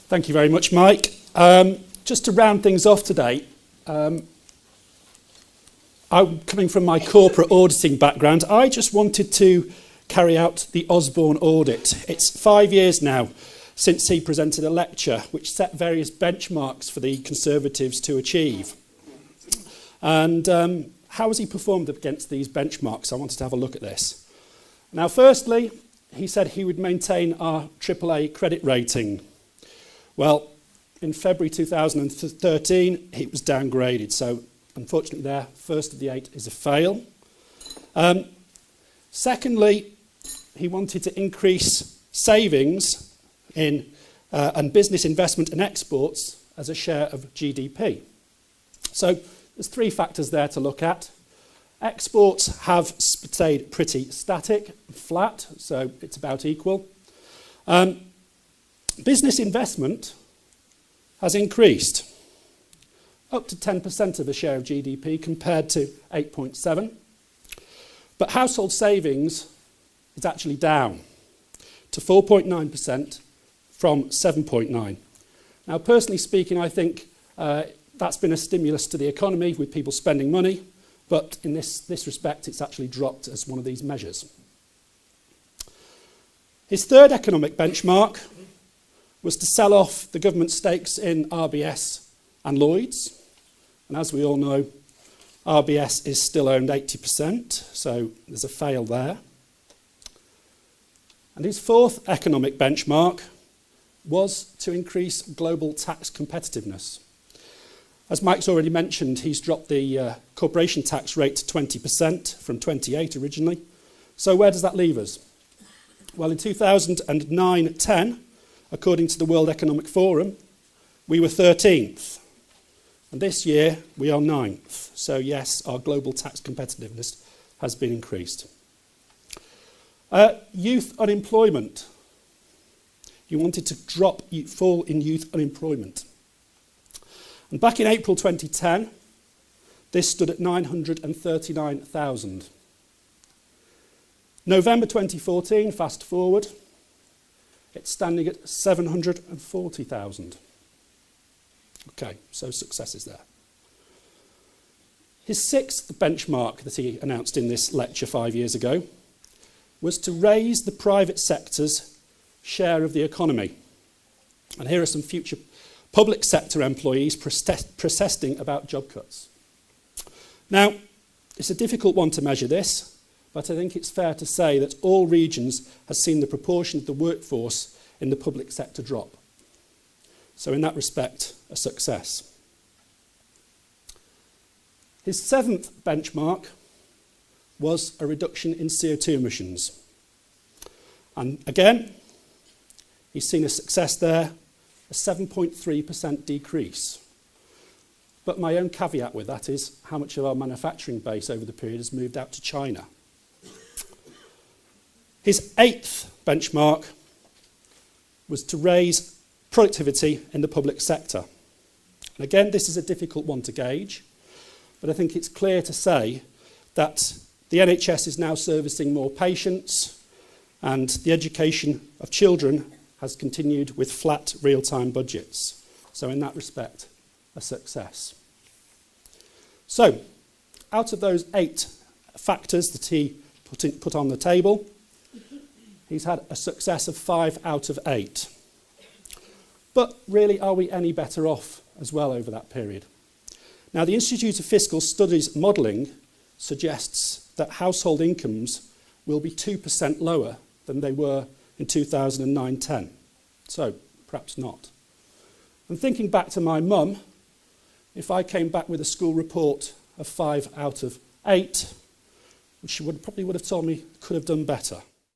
Thank you very much, Mike. Just to round things off today, I'm coming from my corporate auditing background. I just wanted to carry out the Osborne audit. It's 5 years now since he presented a lecture which set various benchmarks for the Conservatives to achieve. And how has he performed against these benchmarks? I wanted to have a look at this. Now, firstly, he said he would maintain our AAA credit rating. Well, in February 2013, it was downgraded. So, unfortunately, there, first of the 8 is a fail. Secondly, he wanted to increase savings in and business investment and exports as a share of GDP. So, there's 3 factors there to look at. Exports have stayed pretty static, flat, so it's about equal. Business investment has increased up to 10% of a share of GDP compared to 8.7%. But household savings is actually down to 4.9% from 7.9%. Now, personally speaking, I think that's been a stimulus to the economy with people spending money, but in this respect, it's actually dropped as one of these measures. His third economic benchmark was to sell off the government stakes in RBS and Lloyds. And as we all know, RBS is still owned 80%, so there's a fail there. And his fourth economic benchmark was to increase global tax competitiveness. As Mike's already mentioned, he's dropped the corporation tax rate to 20% from 28% originally. So where does that leave us? Well, in 2009-10, according to the World Economic Forum, we were 13th. And this year, we are 9th. So yes, our global tax competitiveness has been increased. Youth unemployment. He wanted to fall in youth unemployment. And back in April 2010, this stood at 939,000. November 2014, fast forward, it's standing at 740,000. Okay, so successes there. His sixth benchmark that he announced in this lecture 5 years ago was to raise the private sector's share of the economy. And here are some future public sector employees protesting about job cuts. Now, it's a difficult one to measure this, but I think it's fair to say that all regions have seen the proportion of the workforce in the public sector drop. So in that respect, a success. His seventh benchmark was a reduction in CO2 emissions. And again, he's seen a success there, a 7.3% decrease. But my own caveat with that is how much of our manufacturing base over the period has moved out to China. His eighth benchmark was to raise productivity in the public sector. And again, this is a difficult one to gauge, but I think it's clear to say that the NHS is now servicing more patients and the education of children has continued with flat real-time budgets. So in that respect, a success. So, out of those 8 factors that he put on the table, he's had a success of 5 out of 8. But really, are we any better off as well over that period? Now, the Institute of Fiscal Studies modelling suggests that household incomes will be 2% lower than they were in 2009-10. So, perhaps not. And thinking back to my mum, if I came back with a school report of 5 out of 8, she probably would have told me could have done better.